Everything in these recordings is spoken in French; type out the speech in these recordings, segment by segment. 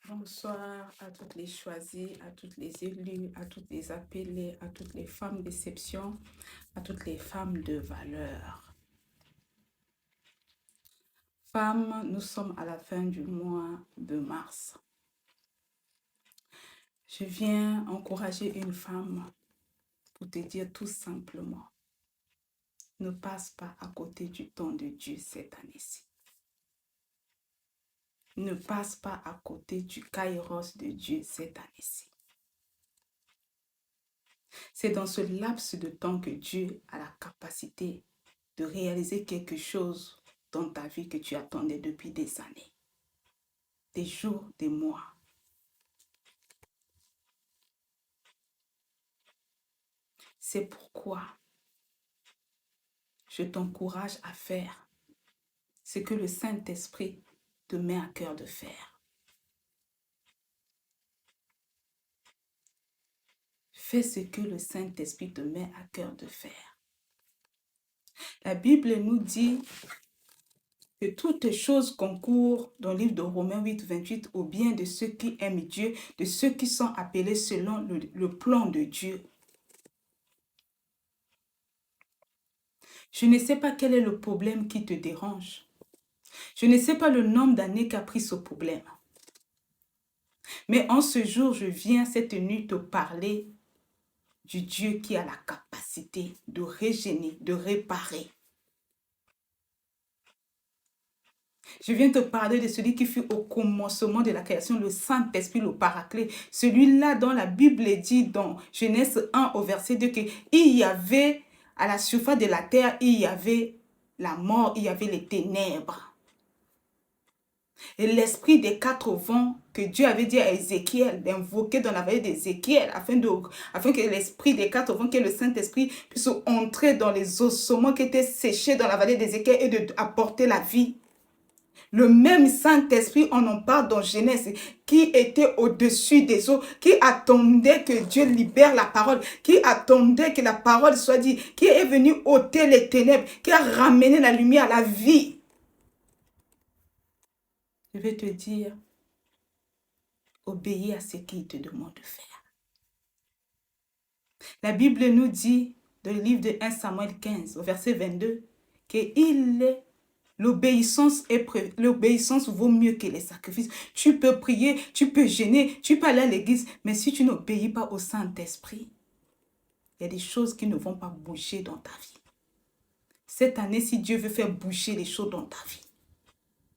Bonsoir à toutes les choisies, à toutes les élues, à toutes les appelées, à toutes les femmes d'exception, à toutes les femmes de valeur. Femmes, nous sommes à la fin du mois de mars. Je viens encourager une femme pour te dire tout simplement, ne passe pas à côté du temps de Dieu cette année-ci. Ne passe pas à côté du kairos de Dieu cette année-ci. C'est dans ce laps de temps que Dieu a la capacité de réaliser quelque chose dans ta vie que tu attendais depuis des années, des jours, des mois. C'est pourquoi je t'encourage à faire ce que le Saint-Esprit te met à cœur de faire. Fais ce que le Saint-Esprit te met à cœur de faire. La Bible nous dit que toutes choses concourent dans le livre de Romains 8, 28 au bien de ceux qui aiment Dieu, de ceux qui sont appelés selon le plan de Dieu. Je ne sais pas quel est le problème qui te dérange. Je ne sais pas le nombre d'années qu'a pris ce problème. Mais en ce jour, je viens cette nuit te parler du Dieu qui a la capacité de régénérer, de réparer. Je viens te parler de celui qui fut au commencement de la création, le Saint-Esprit, le Paraclet. Celui-là dont la Bible dit dans Genèse 1 au verset 2 qu'il y avait à la surface de la terre, il y avait la mort, il y avait les ténèbres. Et l'esprit des quatre vents que Dieu avait dit à Ézéchiel d'invoquer dans la vallée d'Ézéchiel afin que l'esprit des quatre vents, que le Saint-Esprit puisse entrer dans les ossements qui étaient séchés dans la vallée d'Ézéchiel et apporter la vie. Le même Saint-Esprit, on en parle dans Genèse, qui était au-dessus des eaux, qui attendait que Dieu libère la parole, qui attendait que la parole soit dite, qui est venu ôter les ténèbres, qui a ramené la lumière, la vie. Je vais te dire, obéis à ce qu'il te demande de faire. La Bible nous dit, dans le livre de 1 Samuel 15, au verset 22, que l'obéissance vaut mieux que les sacrifices. Tu peux prier, tu peux jeûner, tu peux aller à l'église, mais si tu n'obéis pas au Saint-Esprit, il y a des choses qui ne vont pas bouger dans ta vie. Cette année, si Dieu veut faire bouger les choses dans ta vie,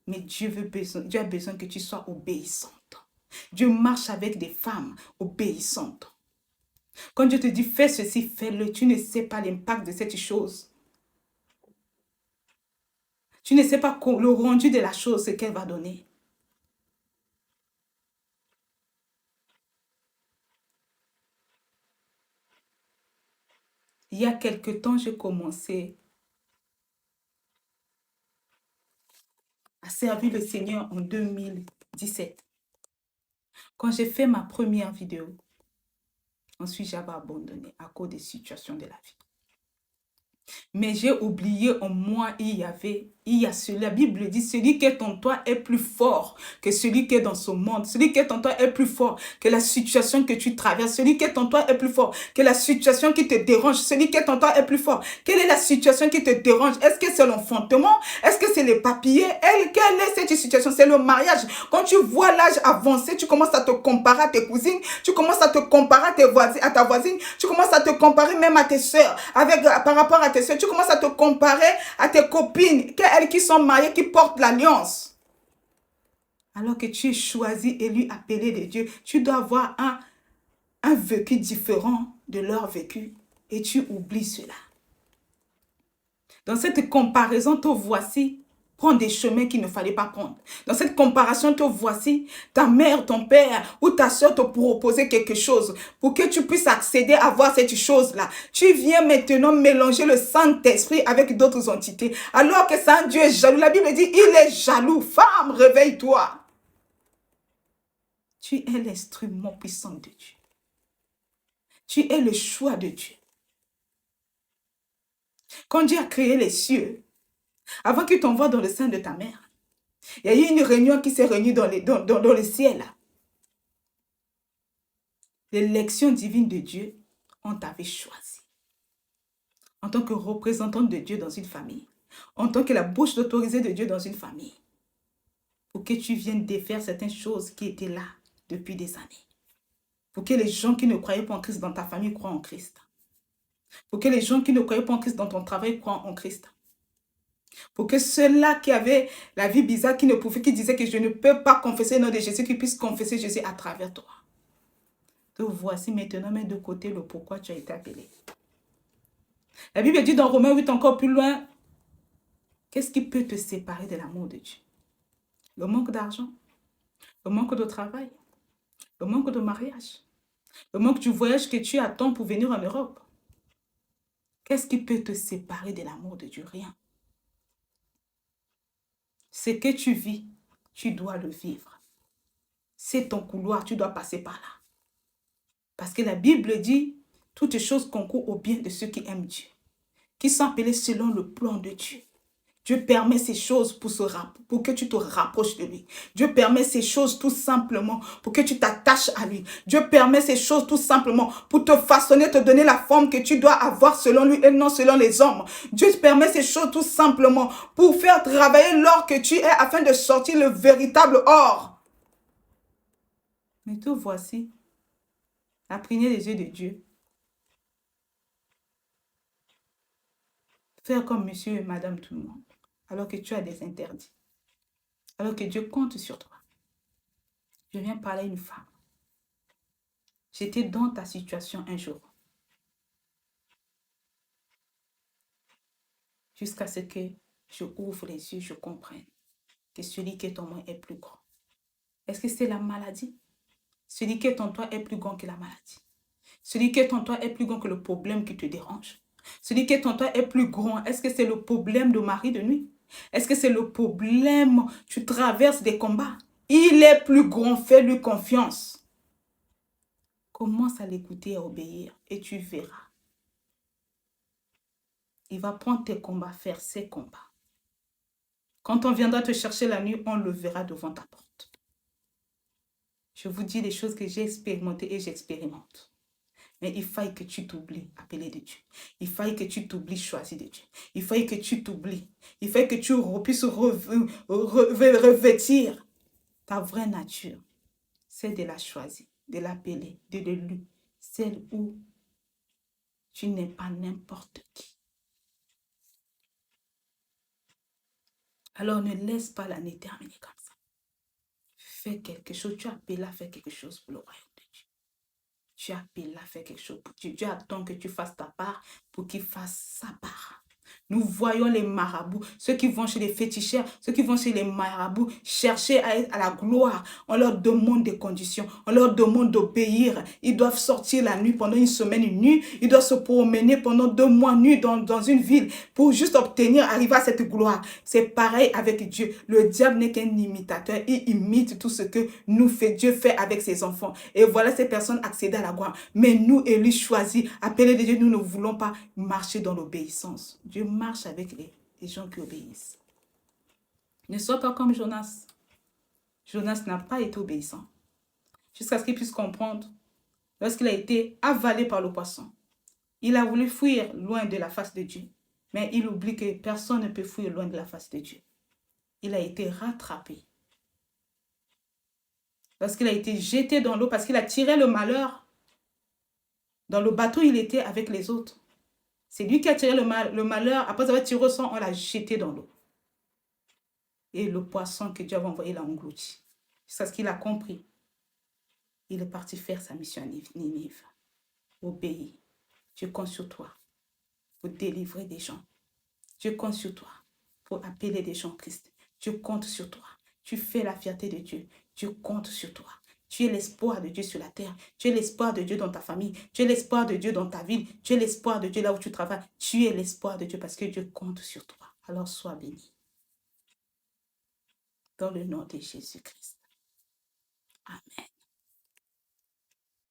mais Dieu a besoin que tu sois obéissante. Dieu marche avec des femmes obéissantes. Quand Dieu te dit fais ceci, fais-le, tu ne sais pas l'impact de cette chose. Tu ne sais pas le rendu de la chose, ce qu'elle va donner. Il y a quelque temps, j'ai commencé à servir le Seigneur en 2017. Quand j'ai fait ma première vidéo, ensuite j'avais abandonné à cause des situations de la vie. Mais j'ai oublié en moi, la Bible dit, celui qui est en toi est plus fort que celui qui est dans ce monde. Celui qui est en toi est plus fort que la situation que tu traverses. Celui qui est en toi est plus fort que la situation qui te dérange. Celui qui est en toi est plus fort. Quelle est la situation qui te dérange? Est-ce que c'est l'enfantement? Est-ce que c'est les papiers? Quelle est cette situation? C'est le mariage. Quand tu vois l'âge avancer, tu commences à te comparer à tes cousines. Tu commences à te comparer à ta voisine. Tu commences à te comparer même à tes soeurs. Par rapport à tes soeurs, tu commences à te comparer à tes copines, elles qui sont mariées, qui portent l'alliance. Alors que tu es choisi, élu, appelé de Dieu, tu dois avoir un vécu différent de leur vécu et tu oublies cela. Dans cette comparaison, te voici prendre des chemins qu'il ne fallait pas prendre. Dans cette comparaison, te voici, ta mère, ton père ou ta soeur te proposer quelque chose pour que tu puisses accéder à voir cette chose-là. Tu viens maintenant mélanger le Saint-Esprit avec d'autres entités. Alors que Saint-Dieu est jaloux. La Bible dit, il est jaloux. Femme, réveille-toi. Tu es l'instrument puissant de Dieu. Tu es le choix de Dieu. Quand Dieu a créé les cieux, avant qu'il t'envoie dans le sein de ta mère, il y a eu une réunion qui s'est réunie dans le ciel. l'élection divine de Dieu, on t'avait choisi. En tant que représentante de Dieu dans une famille. En tant que la bouche autorisée de Dieu dans une famille. Pour que tu viennes défaire certaines choses qui étaient là depuis des années. Pour que les gens qui ne croyaient pas en Christ dans ta famille croient en Christ. Pour que les gens qui ne croyaient pas en Christ dans ton travail croient en Christ. Pour que ceux-là qui avaient la vie bizarre, qui disaient que je ne peux pas confesser le nom de Jésus, qu'ils puissent confesser Jésus à travers toi. Te voici maintenant, mets de côté le pourquoi tu as été appelé. La Bible dit dans Romains 8 encore plus loin, qu'est-ce qui peut te séparer de l'amour de Dieu? Le manque d'argent, le manque de travail, le manque de mariage, le manque du voyage que tu attends pour venir en Europe. Qu'est-ce qui peut te séparer de l'amour de Dieu? Rien. Ce que tu vis, tu dois le vivre. C'est ton couloir, tu dois passer par là. Parce que la Bible dit, toutes choses concourent au bien de ceux qui aiment Dieu, qui sont appelés selon le plan de Dieu. Dieu permet ces choses pour que tu te rapproches de lui. Dieu permet ces choses tout simplement pour que tu t'attaches à lui. Dieu permet ces choses tout simplement pour te façonner, te donner la forme que tu dois avoir selon lui et non selon les hommes. Dieu permet ces choses tout simplement pour faire travailler l'or que tu es afin de sortir le véritable or. Mais te voici, à prier les yeux de Dieu. Faire comme monsieur et madame tout le monde. Alors que tu as des interdits. Alors que Dieu compte sur toi. Je viens parler à une femme. J'étais dans ta situation un jour. Jusqu'à ce que je ouvre les yeux, je comprenne que celui qui est en moi est plus grand. Est-ce que c'est la maladie? Celui qui est en toi est plus grand que la maladie. Celui qui est en toi est plus grand que le problème qui te dérange. Celui qui est en toi est plus grand. Est-ce que c'est le problème de mari de nuit? Est-ce que c'est le problème, tu traverses des combats? Il est plus grand, fais-lui confiance. Commence à l'écouter et à obéir et tu verras. Il va prendre tes combats, faire ses combats. Quand on viendra te chercher la nuit, on le verra devant ta porte. Je vous dis les choses que j'ai expérimentées et j'expérimente. Mais il faille que tu t'oublies, appelé de Dieu. Il faille que tu t'oublies, choisi de Dieu. Il faille que tu t'oublies. Il faille que tu puisses revêtir ta vraie nature. C'est de la choisir, de l'appeler, de l'élu. Celle où tu n'es pas n'importe qui. Alors ne laisse pas l'année terminer comme ça. Fais quelque chose. Tu appelles à faire quelque chose pour le royaume de Dieu. Tu appelles à faire quelque chose pour Dieu. Dieu attend que tu fasses ta part pour qu'il fasse sa part. Nous voyons les marabouts, ceux qui vont chez les féticheurs, ceux qui vont chez les marabouts, chercher à être à la gloire. On leur demande des conditions, on leur demande d'obéir. Ils doivent sortir la nuit pendant une semaine nue. Ils doivent se promener pendant 2 mois nus dans une ville pour juste arriver à cette gloire. C'est pareil avec Dieu. Le diable n'est qu'un imitateur. Il imite tout ce que Dieu fait avec ses enfants. Et voilà ces personnes accéder à la gloire. Mais nous, élus choisis, appelés de Dieu, nous ne voulons pas marcher dans l'obéissance. Dieu marche avec les gens qui obéissent. Ne sois pas comme Jonas. Jonas n'a pas été obéissant. Jusqu'à ce qu'il puisse comprendre, lorsqu'il a été avalé par le poisson, il a voulu fuir loin de la face de Dieu. Mais il oublie que personne ne peut fuir loin de la face de Dieu. Il a été rattrapé. Lorsqu'il a été jeté dans l'eau, parce qu'il a tiré le malheur, dans le bateau, il était avec les autres. C'est lui qui a tiré le malheur. Après avoir tiré au sang, on l'a jeté dans l'eau. Et le poisson que Dieu avait envoyé l'a englouti. C'est ce qu'il a compris. Il est parti faire sa mission à Ninive. Obéis. Dieu compte sur toi pour délivrer des gens. Dieu compte sur toi pour appeler des gens au Christ. Dieu compte sur toi. Tu fais la fierté de Dieu. Dieu compte sur toi. Tu es l'espoir de Dieu sur la terre. Tu es l'espoir de Dieu dans ta famille. Tu es l'espoir de Dieu dans ta ville. Tu es l'espoir de Dieu là où tu travailles. Tu es l'espoir de Dieu parce que Dieu compte sur toi. Alors sois béni. Dans le nom de Jésus-Christ. Amen.